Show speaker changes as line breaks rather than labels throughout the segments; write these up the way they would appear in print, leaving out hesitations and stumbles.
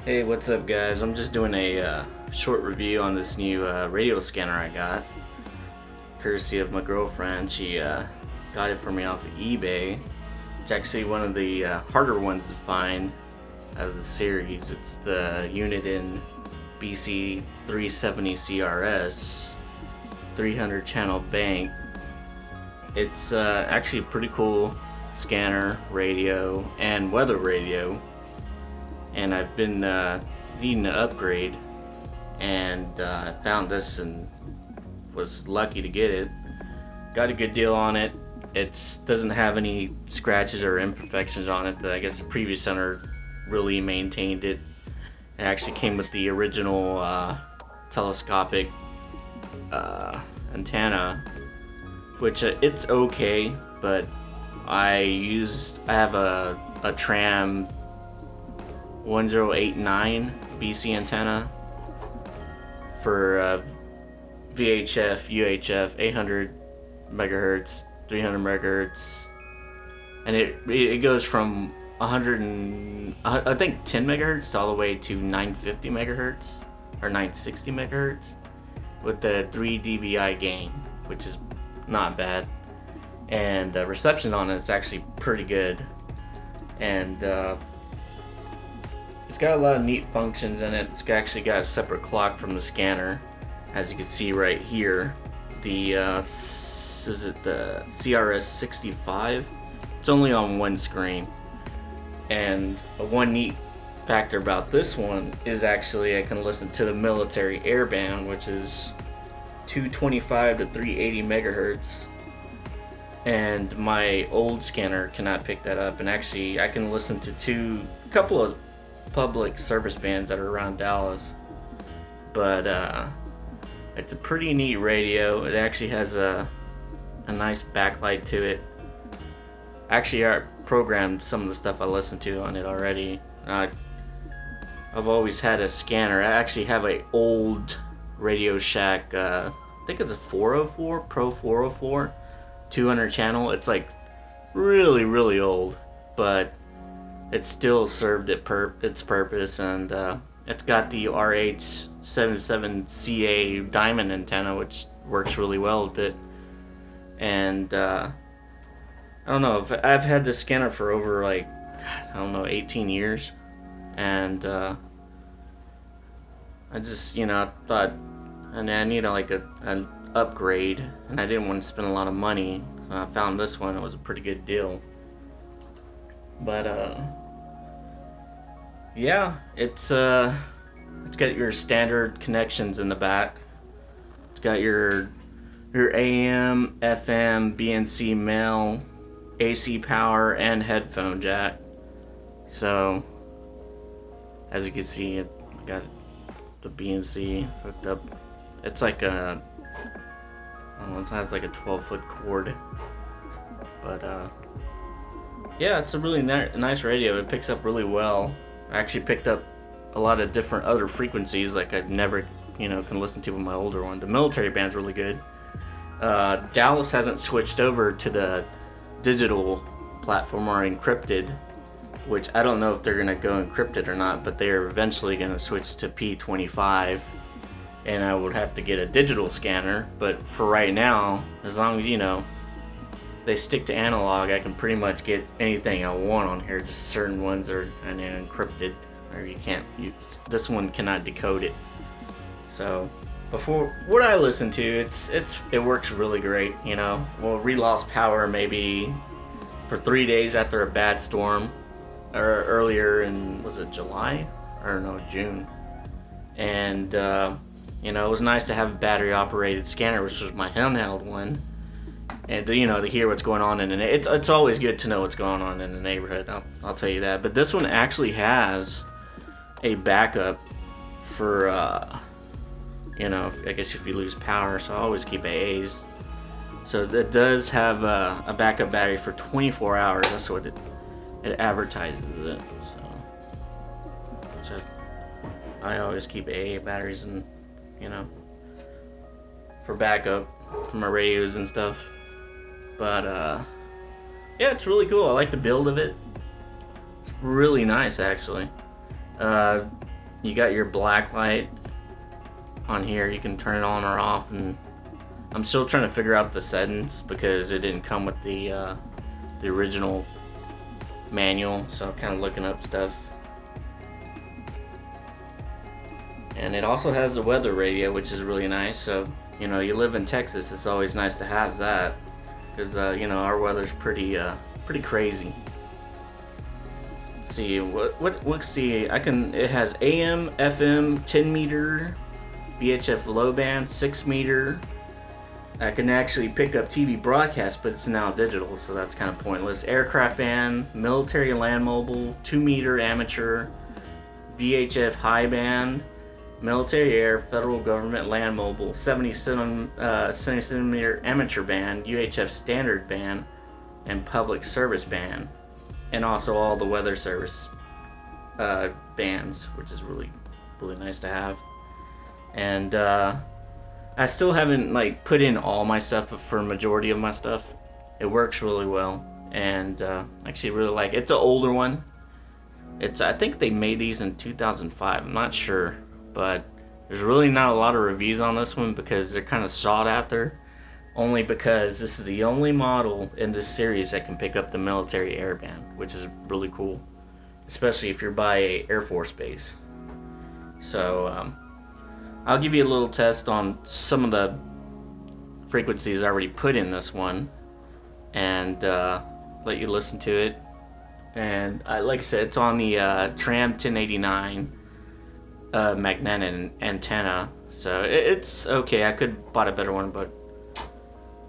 Hey, what's up, guys? I'm just doing a short review on this new radio scanner I got, courtesy of my girlfriend. She got it for me off of eBay. It's actually one of the harder ones to find out of the series. It's the Uniden BC370CRS 300 channel bank. It's actually a pretty cool scanner, radio, and weather radio. And I've been needing to upgrade, and I found this and was lucky to get it. Got a good deal on it. It doesn't have any scratches or imperfections on it. I guess the previous owner really maintained it. It actually came with the original telescopic antenna, which it's okay, but I have a Tram 1089 BC antenna for VHF, UHF, 800 megahertz, 300 megahertz, and it goes from 100 and I think 10 megahertz to all the way to 950 megahertz or 960 megahertz with the 3 dBi gain, which is not bad, and the reception on it is actually pretty good, and it's got a lot of neat functions in it. It's actually got a separate clock from the scanner, as you can see right here. The is it the CRS 65? It's only on one screen, and one neat factor about this one is actually I can listen to the military airband, which is 225 to 380 megahertz, and my old scanner cannot pick that up. And actually, I can listen to a couple of public service bands that are around Dallas, but it's a pretty neat radio. It actually has a nice backlight to it. Actually, I programmed some of the stuff I listen to on it already. I've always had a scanner. I actually have a old Radio Shack, I think it's a 404 Pro 404 200 channel. It's like really old, but it still served its purpose, and it's got the RH77CA diamond antenna, which works really well with it. And I don't know, I've had this scanner for over 18 years, and I just thought I need an upgrade, and I didn't want to spend a lot of money, so I found this one. It was a pretty good deal, but yeah, it's got your standard connections in the back. It's got your AM, FM, BNC male, AC power, and headphone jack. So as you can see, it got the BNC hooked up. It's like it has like a 12-foot cord, but yeah, it's a really nice radio. It picks up really well. I actually picked up a lot of different other frequencies like I'd never, can listen to with my older one. The military band's really good. Dallas hasn't switched over to the digital platform or encrypted, which I don't know if they're gonna go encrypted or not, but they're eventually gonna switch to P25, and I would have to get a digital scanner. But for right now, as long as they stick to analog, I can pretty much get anything I want on here. Just certain ones are encrypted, or you can't. This one cannot decode it. So, before what I listen to, it works really great. We lost power maybe for 3 days after a bad storm, or earlier in, was it July or no, June, and it was nice to have a battery operated scanner, which was my handheld one. And to hear what's going on in it's always good to know what's going on in the neighborhood. I'll tell you that. But this one actually has a backup for I guess if you lose power. So I always keep AAs. So it does have a backup battery for 24 hours. That's what it advertises it. So I always keep AA batteries and for backup for my radios and stuff. But yeah, it's really cool. I like the build of it. It's really nice, actually. you got your black light on here. You can turn it on or off, and I'm still trying to figure out the settings because it didn't come with the original manual, so I'm kind of looking up stuff. And it also has the weather radio, which is really nice. So you live in Texas, it's always nice to have that because our weather's pretty crazy. Let's see let's see. It has AM, FM, 10 meter, VHF low band, 6 meter. I can actually pick up TV broadcast, but it's now digital, so that's kind of pointless. Aircraft band, military land mobile, 2 meter amateur, VHF high band, military air, federal government land mobile, 70 centimeter amateur band, UHF standard band, and public service band, and also all the weather service bands, which is really nice to have. And I still haven't put in all my stuff, but for a majority of my stuff, it works really well. And actually really like it. It's an older one. I think they made these in 2005. I'm not sure, but there's really not a lot of reviews on this one because they're kind of sought after. Only because this is the only model in this series that can pick up the military air band, which is really cool, especially if you're by a Air Force base. So I'll give you a little test on some of the frequencies I already put in this one and let you listen to it. And like I said, it's on the Tram 1089 magnetic antenna, so it's okay. I could have bought a better one, but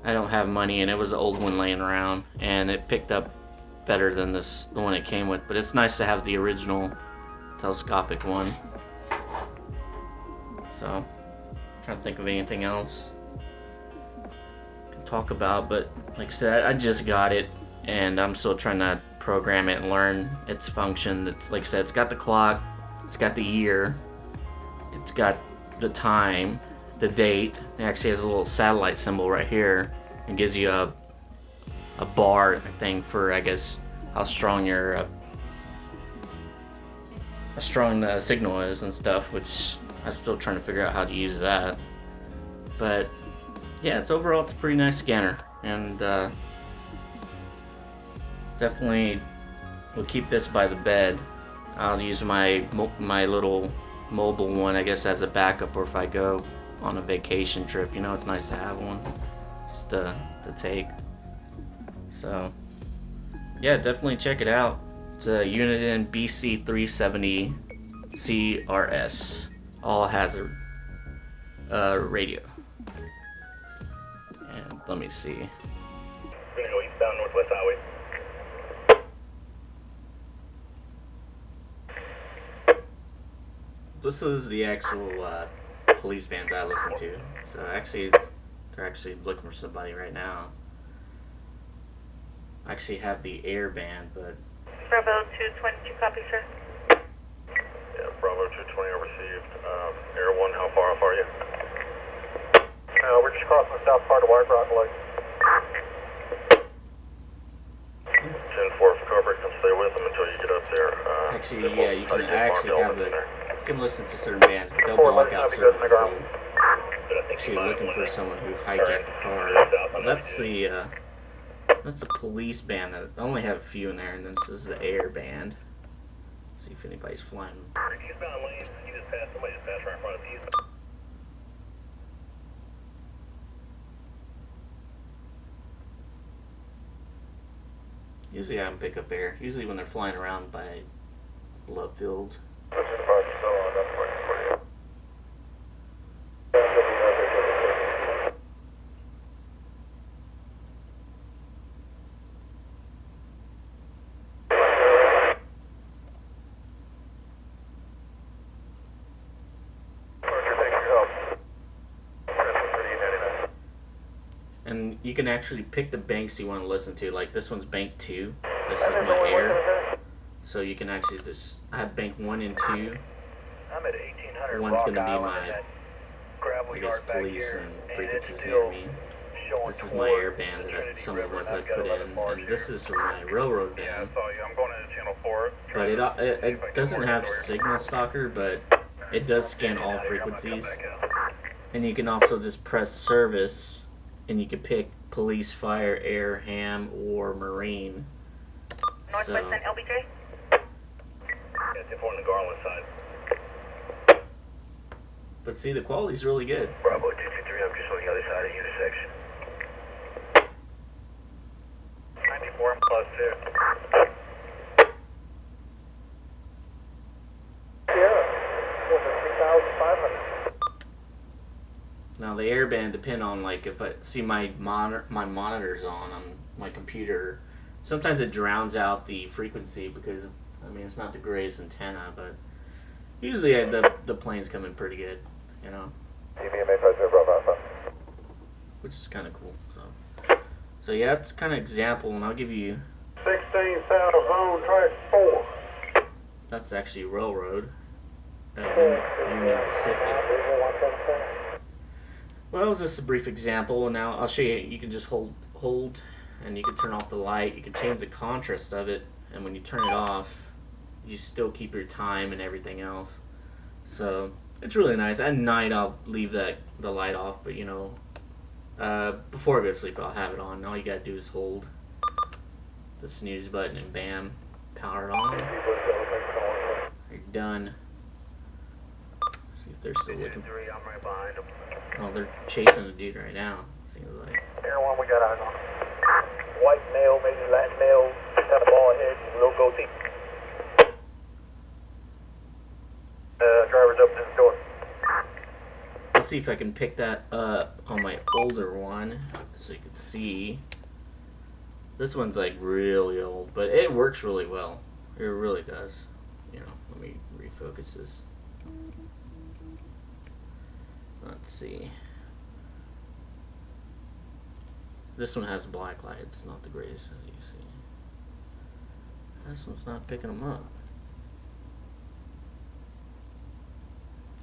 I don't have money, and it was an old one laying around, and it picked up better than the one it came with. But it's nice to have the original telescopic one. So, I'm trying to think of anything else I can talk about, but like I said, I just got it, and I'm still trying to program it and learn its function. It's like I said, it's got the clock, it's got the year, it's got the time, the date. It actually has a little satellite symbol right here, and gives you a bar thing for, I guess, how strong how strong the signal is and stuff, which I'm still trying to figure out how to use that. But yeah, it's a pretty nice scanner, and definitely will keep this by the bed. I'll use my little mobile one, I guess, as a backup, or if I go on a vacation trip, it's nice to have one just to take. So yeah, definitely check it out. It's a Uniden BC370CRS all hazard radio. And let me see.
We're gonna go eastbound Northwest Highway.
This is the actual police bands I listen to. So actually, they're actually looking for somebody right now. I actually have the air band, but
Bravo 222, copy, sir.
Yeah, Bravo 220 received. Air 1, how far off are you? We're just crossing the south part of White Rock Lake. 10-4 for Cobra, come stay with them until you get up there.
actually, yeah, you can actually have you can listen to certain bands, but they'll block out certain ones. So actually looking for someone who hijacked the car. Well, that's the police band. That I only have a few in there, and this is the air band. See if anybody's flying.
Eastbound lanes, somebody just passed right in front of the east.
Usually I don't pick up air. Usually when they're flying around by love field. And you can actually pick the banks you want to listen to. Like this one's bank 2. This is my air. So you can actually just have bank 1 and 2.
I'm at 1800
One's going to be
Rock
my,
Island,
I guess, police and frequencies near me. This is my air band, that some of the ones I put in. And this is for my railroad band.
I'm going into channel 4.
But it doesn't have signal stalker, but it does scan all frequencies. And you can also just press service, and you can pick police, fire, air, ham, or marine.
Northwest and LBJ?
Yeah, 10-4 on the Garland side.
But see, the quality's really good.
Bravo 223, I'm just on the other side of the intersection. 94 plus 2. Yeah, 3,500.
Now the airband depend on, like, if I see my monitor's on my computer, sometimes it drowns out the frequency because, I mean, it's not the greatest antenna, but usually the plane's coming pretty good, you know, which is kind of cool. So yeah, that's kind of example, and I'll give you
16 South Zone, track 4.
that's actually railroad Union Pacific. Well, that was just a brief example, and now I'll show you. You can just hold, and you can turn off the light. You can change the contrast of it, and when you turn it off, you still keep your time and everything else. So it's really nice. At night, I'll leave the light off, but you know, before I go to sleep, I'll have it on. And all you gotta do is hold the snooze button, and bam, power it on. You're done. See if they're still looking.
I'm right behind them.
Oh, they're chasing a dude right now. Seems like.
Air 1, we got eyes on. White male, maybe Latin male, got a bald head, little goatee. Driver's up to the door.
I'll see if I can pick that up on my older one so you can see. This one's like really old, but it works really well. It really does. You know, let me refocus this. Let's see. This one has black light. It's not the greatest, as you see. This one's not picking them up.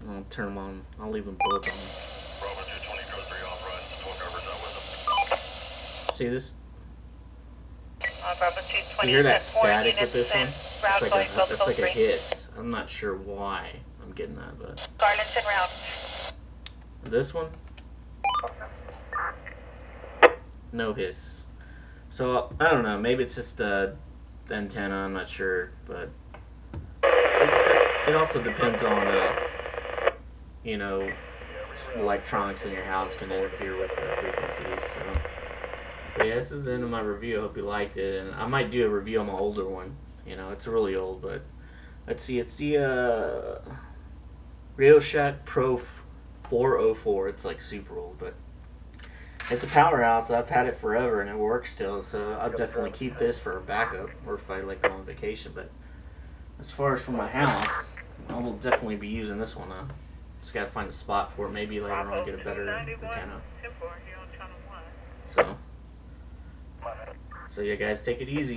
I'll turn them on. I'll leave them both on.
Bravo 220, code 3 off run. 4 drivers out with them.
See this?
Bravo 220.
You hear that static with this one?
Route going
It's like a hiss. I'm not sure why I'm getting that, but
Garlandton route.
this one, no hiss. So I don't know. Maybe it's just the antenna. I'm not sure, but it also depends on you know, electronics in your house can interfere with the frequencies. So, but yeah, this is the end of my review. I hope you liked it, and I might do a review on my older one. You know, it's really old, but let's see. It's the Radio Shack Pro 404. It's like super old, but it's a powerhouse. I've had it forever, and it works still. So I'll definitely keep this for a backup, or if I like go on vacation. But as far as for my house, I will definitely be using this one now. Just gotta find a spot for it. Maybe later on get a better antenna. So yeah, guys, take it easy.